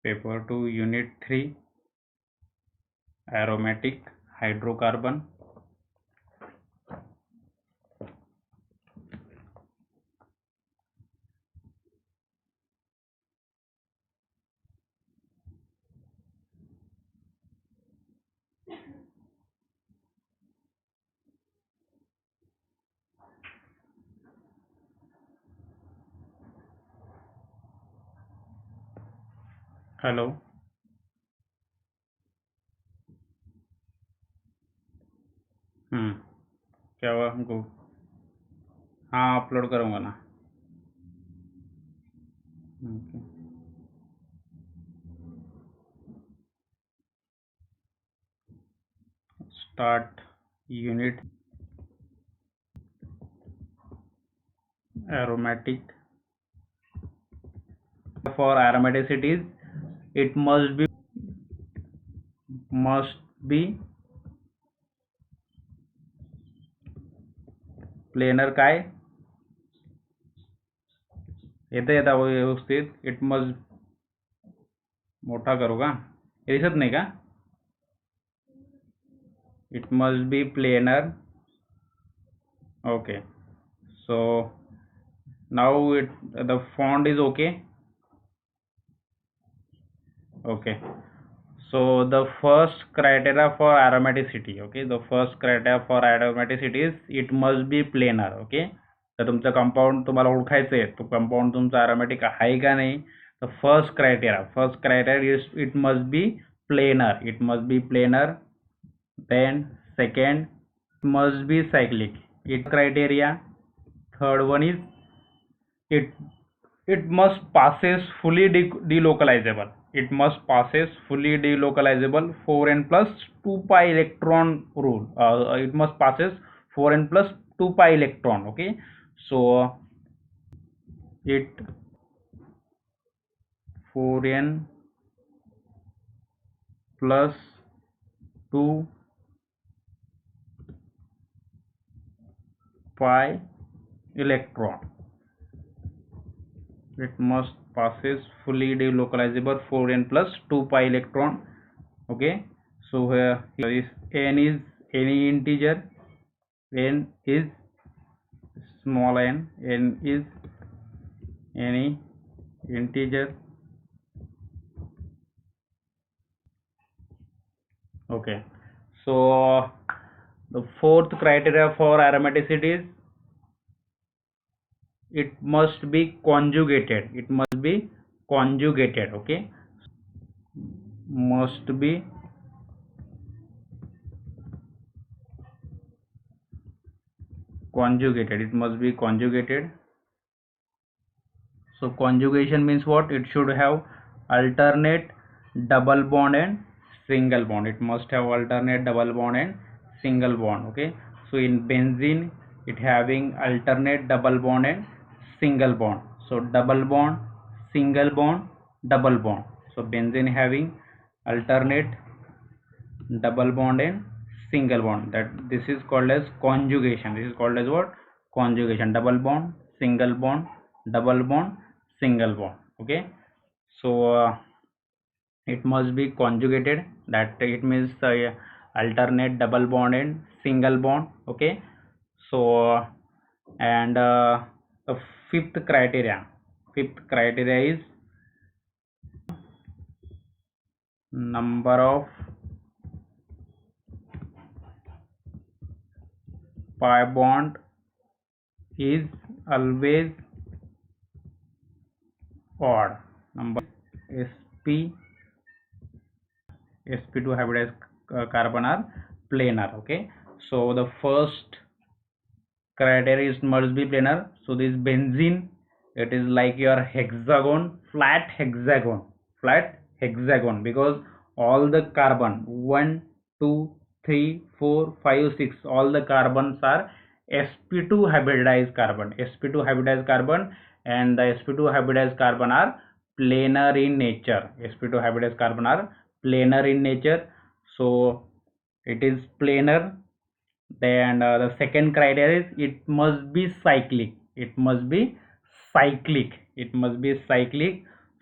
Paper 2, Unit 3, Aromatic Hydrocarbon. Hello, क्या हुआ हमको? हाँ, अपलोड करूँगा ना। Okay, start unit aromatic. For aromaticities, it must be planar. काय येता व्यवस्थित? इट मस्ट मोठा करू का? हे दिसत नाही का? It must be planar. Okay, so now the font is okay. Okay, so the first criteria for aromaticity, okay, the first criteria for aromaticity is it must be planar. Okay, तर तुमचं compound तुम्हाला ओळखायचं आहे, तो compound तुमचा aromatic आहे का नाही. तर first criteria is it must be planar. Then second, must be cyclic. It criteria. Third one is it it must passes fully delocalizable. It must passes fully delocalizable 4n plus 2 pi electron rule. It must passes 4n plus 2 pi electron. Okay, so it 4n plus 2 pi electron. It must passes fully delocalizable 4n plus 2 pi electron. Okay, so here is n is any integer, n is small n is any integer. Okay, so the fourth criteria for aromaticity is it must be conjugated. Okay, must be conjugated. It must be conjugated. So conjugation means what? It should have alternate double bond and single bond. It must have alternate double bond and single bond. Okay, so in benzene it having alternate double bond and single bond. So double bond, single bond, double bond. So benzene having alternate double bond and single bond. That this is called as conjugation. This is called as what? Conjugation. Double bond, single bond, double bond, single bond. Okay, so it must be conjugated. That it means alternate double bond and single bond. Okay, so and the fifth criteria is number of pi bond is always odd. Number sp2 hybridized carbon are planar. Okay, so the first criteria is must be planar. So this benzene, it is like your flat hexagon, because all the carbon 1 2 3 4 5 6, all the carbons are sp2 hybridized carbon, and the sp2 hybridized carbon are planar in nature. So it is planar. Then the second criteria is it must be cyclic.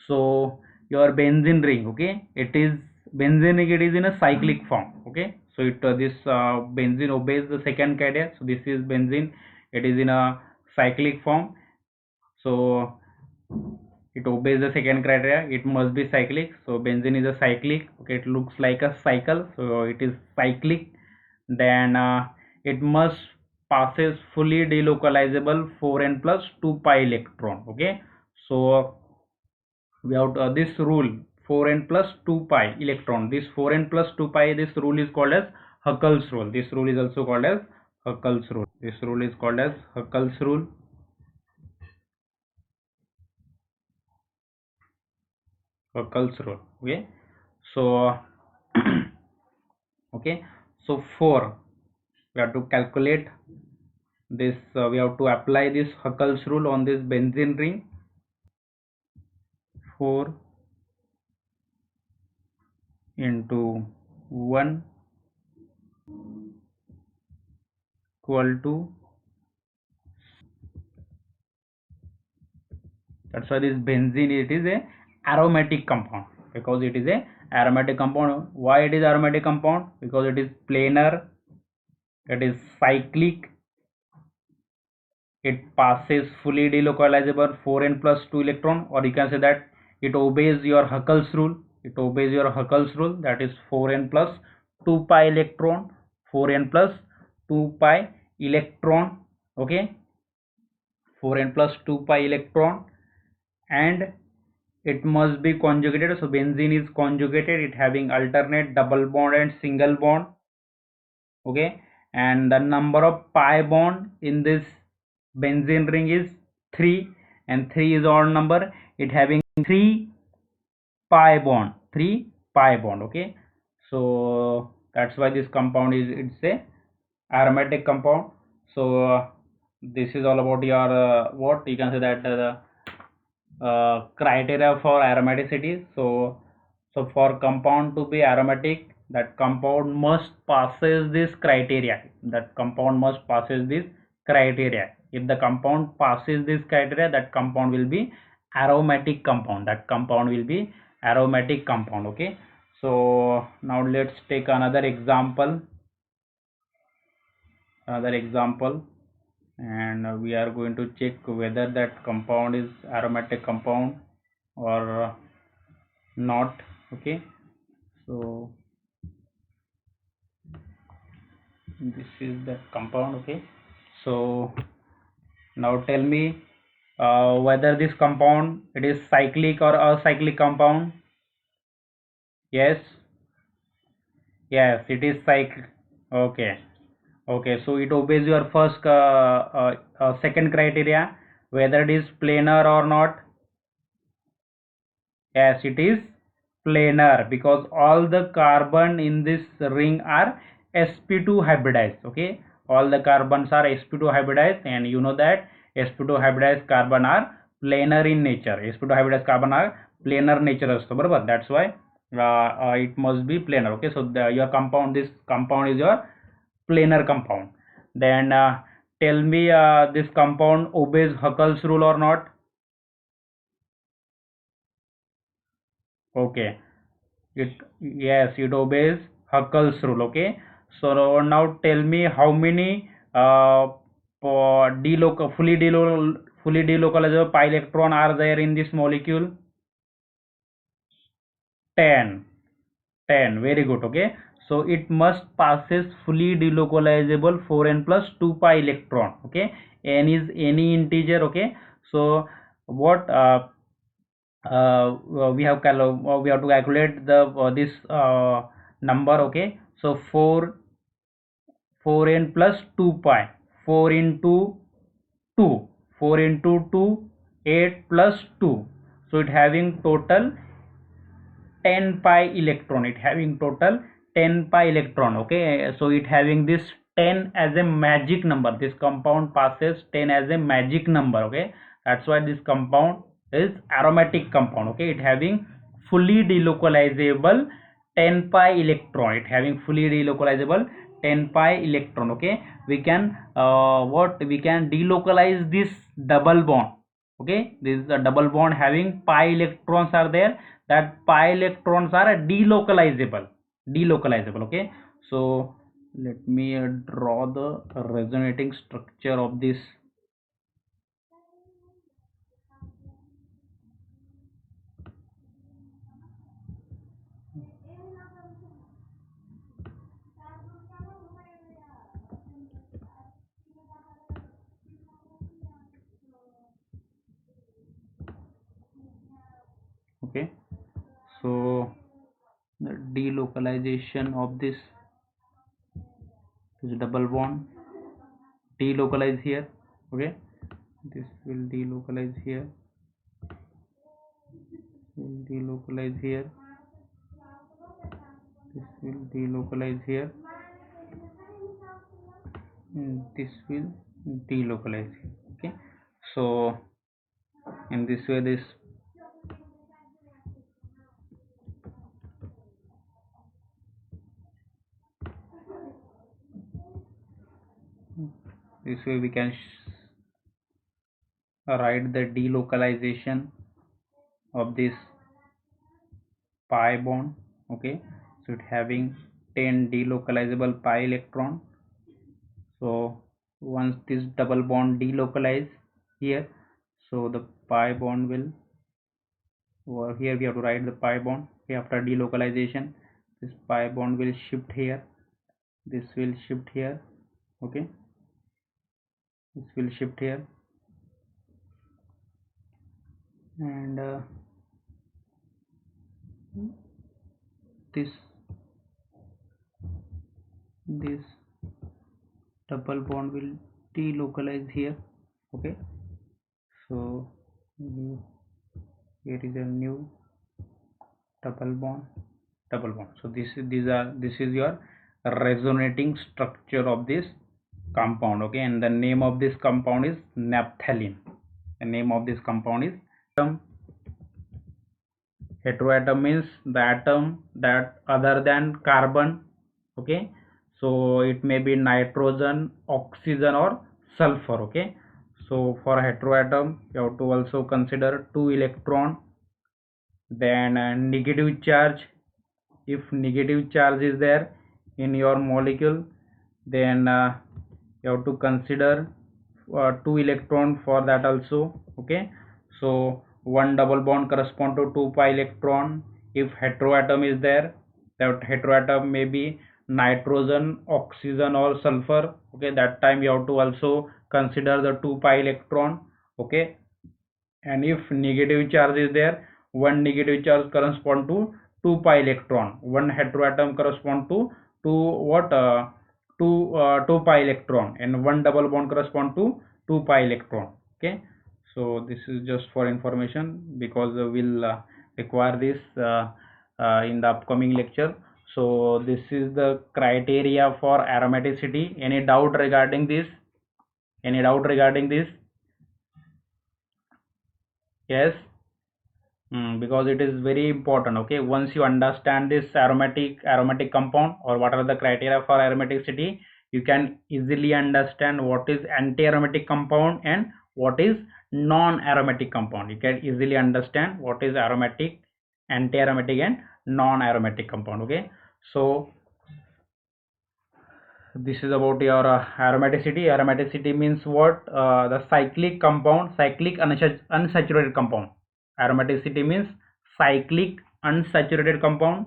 So your benzene ring, okay, it is benzene ring, it is in a cyclic form, okay. So it this benzene obeys the second criteria. So this is benzene, it is in a cyclic form, so it obeys the second criteria, it must be cyclic. So benzene is a cyclic, okay, it looks like a cycle, so it is cyclic. Then it must passes fully delocalizable 4n plus 2 pi electron, okay. So we have this rule 4n plus 2 pi electron, this 4n plus 2 pi, this rule is called as Huckel's rule. This rule is also called as Huckel's rule. This rule is called as Huckel's rule. Huckel's rule, okay. So okay, so 4 we have to calculate this, we have to apply this Huckel's rule on this benzene ring. 4 into 1 equal to, that's why this benzene, it is a aromatic compound, because it is a aromatic compound. Why it is aromatic compound? Because it is planar, it is cyclic, it passes fully delocalizable 4n plus 2 electron, or you can say that it obeys your Huckel's rule. It obeys your Huckel's rule, that is 4n plus 2 pi electron, 4n plus 2 pi electron, okay, 4n plus 2 pi electron, and it must be conjugated. So benzene is conjugated, it having alternate double bond and single bond, okay, and the number of pi bond in this benzene ring is 3, and 3 is odd number, it having 3 pi bond, 3 pi bond, okay. So that's why this compound is, it's a aromatic compound. So this is all about your what you can say that criteria for aromaticity. So for compound to be aromatic, that compound must passes this criteria, that compound must passes this criteria. If the compound passes this criteria, that compound will be aromatic compound, that compound will be aromatic compound, okay. So now let's take another example, and we are going to check whether that compound is aromatic compound or not, okay. So this is the compound, okay. So now tell me whether this compound, it is cyclic or acyclic compound. Yes, yes, it is cyclic, okay. Okay, so it obeys your first second criteria, whether it is planar or not. Yes, it is planar, because all the carbon in this ring are sp2 hybridized, okay. All the carbons are sp2 hybridized, and you know that sp2 hybridized carbon are planar in nature. sp2 hybridized carbon are planar nature asto, barabar. That's why it must be planar, okay. So your compound, this compound is your planar compound. Then tell me this compound obeys Huckel's rule or not. Okay, it, yes, it obeys Huckel's rule, okay. So now tell me how many fully delocalizable pi electron are there in this molecule. 10. 10, very good, okay. So it must passes fully delocalizable 4n plus 2 pi electron, okay. N is any integer, okay. So what we have to calculate the this number, okay. So 4n plus 2 pi, 4 into 2, 4 into 2, 8 plus 2, so it having total 10 pi electron, it having total 10 pi electron, okay. So it having this 10 as a magic number, this compound passes 10 as a magic number, okay. That's why this compound is aromatic compound, okay. It having fully delocalizable 10 pi electron, it having fully delocalizable 10 pi electron, okay. We can we can delocalize this double bond, okay. This is a double bond having pi electrons are there, that pi electrons are delocalizable. Okay, so let me draw the resonating structure of this. Okay, so the delocalization of this is double bond delocalize here. Okay, this will delocalize here, will delocalize here, this will delocalize here, and this will delocalize here. Okay, so in this way this way we can write the delocalization of this pi bond. Okay, so it having 10 delocalizable pi electron. So once this double bond delocalize here, so the pi bond will, over here we have to write the pi bond. Okay, after delocalization this pi bond will shift here, this will shift here. Okay, this will shift here, and this double bond will delocalize here. Okay, so here is a new double bond. So this is your resonating structure of this compound. Okay, and the name of this compound is naphthalene. The name of this compound is heteroatom means the atom that other than carbon. Okay, so it may be nitrogen, oxygen, or sulfur. Okay, so for heteroatom you have to also consider 2 electron, then negative charge. If negative charge is there in your molecule, then you have to consider 2 electron for that also. Okay, so one double bond correspond to 2 pi electron. If heteroatom is there, that heteroatom may be nitrogen, oxygen, or sulfur. Okay, that time you have to also consider the 2 pi electron. Okay, and if negative charge is there, one negative charge correspond to 2 pi electron, one heteroatom correspond to 2 pi electron, and one double bond correspond to 2 pi electron. Okay, so this is just for information, because we'll require this in the upcoming lecture. So this is the criteria for aromaticity. Any doubt regarding this? Yes. Because it is very important. Okay, once you understand this aromatic compound, or what are the criteria for aromaticity, you can easily understand what is anti-aromatic compound and what is non-aromatic compound. You can easily understand what is aromatic, anti-aromatic, and non-aromatic compound. Okay, so this is about your aromaticity. Aromaticity means what? The cyclic compound, cyclic unsaturated compound. Aromaticity means cyclic unsaturated compound,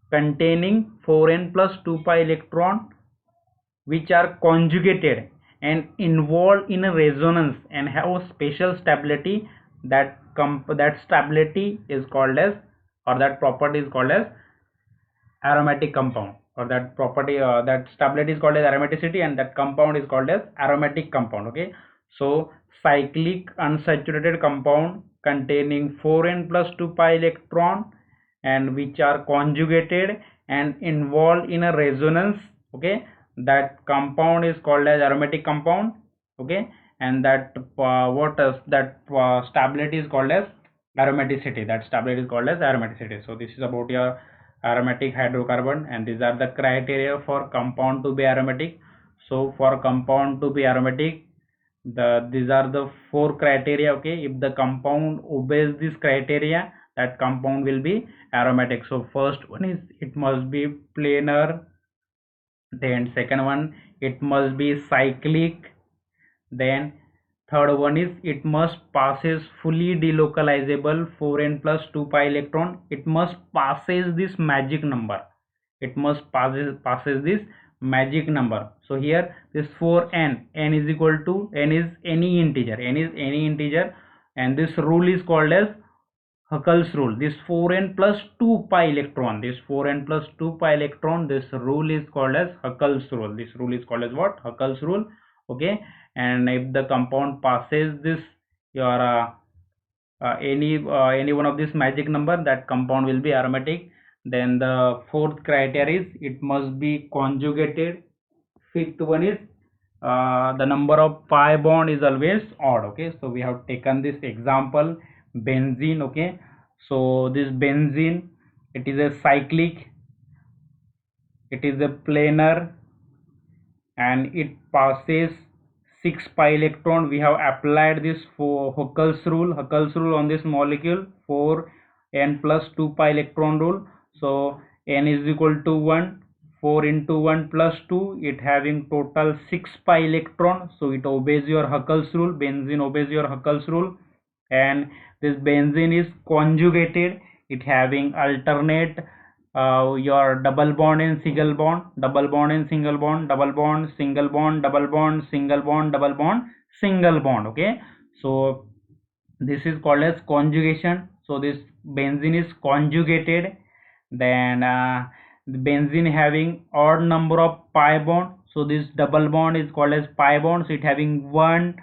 containing 4n plus 2 pi electron, which are conjugated and involved in a resonance and have a special stability. That stability is called as, or that property is called as aromatic compound, or that property, that stability is called as aromaticity, and that compound is called as aromatic compound. Okay, so cyclic unsaturated compound containing 4n plus 2 pi electron, and which are conjugated and involved in a resonance. Okay, that compound is called as aromatic compound. Okay, and that stability is called as aromaticity. So this is about your aromatic hydrocarbon, and these are the criteria for compound to be aromatic. So for compound to be aromatic, these are the four criteria. Okay, if the compound obeys this criteria, that compound will be aromatic. So first one is it must be planar, then second one it must be cyclic, then third one is it must passes fully delocalizable 4n plus 2 pi electron. It must passes this magic number. It must passes this magic number. So here this 4n, n is equal to, n is any integer, n is any integer, and this rule is called as Huckel's rule. This 4n plus 2 pi electron, this 4n plus 2 pi electron, this rule is called as Huckel's rule. This rule is called as what? Huckel's rule. Okay, and if the compound passes this your any one of this magic number, that compound will be aromatic. Then the fourth criteria is it must be conjugated. Fifth one is the number of pi bond is always odd. Okay, so we have taken this example benzene. Okay, so this benzene, it is a cyclic, it is a planar, and it passes 6 pi electron. We have applied this for Huckel's rule on this molecule, 4n plus 2 pi electron rule. So n is equal to 1, 4 into 1 plus 2, it having total 6 pi electron. So it obeys your Huckel's rule. Benzene obeys your Huckel's rule. And this benzene is conjugated, it having alternate your double bond and single bond, double bond and single bond, double bond, single bond, double bond, single bond, double bond, single bond. Okay, so this is called as conjugation. So this benzene is conjugated. Then the benzene having odd number of pi bond, so this double bond is called as pi bond. So it having 1,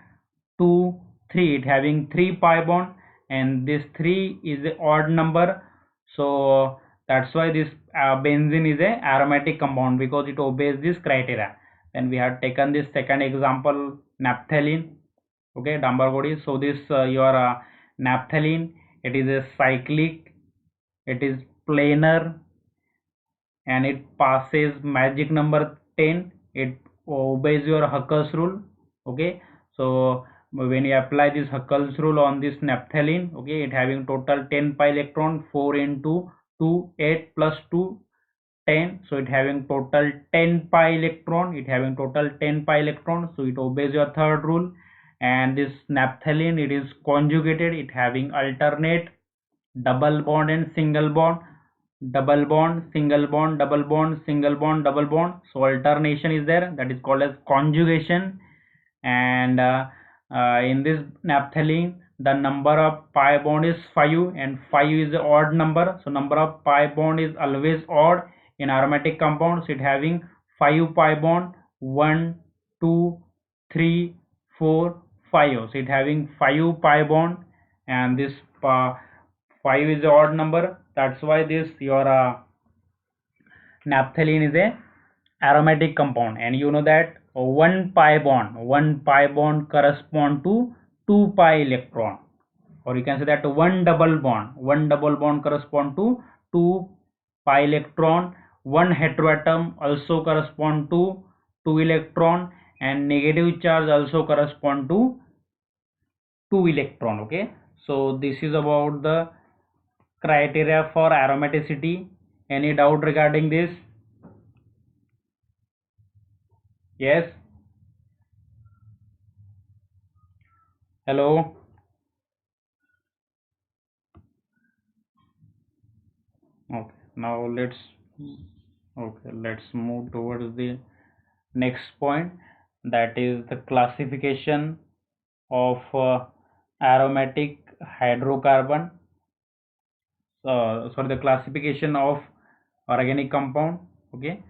2, 3, it having 3 pi bond, and this 3 is the odd number. So that's why this benzene is a aromatic compound, because it obeys this criteria. Then we have taken this second example, naphthalene. Okay, Dambargodi. So this your naphthalene, it is a cyclic, it is planar, and it passes magic number 10. It obeys your Huckel's rule. Okay, so when you apply this Huckel's rule on this naphthalene, okay, it having total 10 pi electron, 4 into 2, 8 plus 2, 10. So it having total 10 pi electron, it having total 10 pi electron. So it obeys your third rule. And this naphthalene, it is conjugated, it having alternate double bond and single bond, double bond, single bond, double bond, single bond, double bond. So alternation is there, that is called as conjugation. And in this naphthalene, the number of pi bond is 5, and 5 is the odd number. So number of pi bond is always odd in aromatic compounds. It having 5 pi bond, 1, 2, 3, 4, 5. So it having 5 pi bond, and this 5 is the odd number. That's why this your naphthalene is a aromatic compound. And you know that 1 pi bond correspond to 2 pi electron, or you can say that one double bond correspond to 2 pi electron. One heteroatom also correspond to 2 electron, and negative charge also correspond to 2 electron. Okay, so this is about the criteria for aromaticity. Any doubt regarding this? Yes, hello. Okay, now let's move towards the next point, that is the classification of aromatic hydrocarbon, sorry, the classification of organic compound. Okay,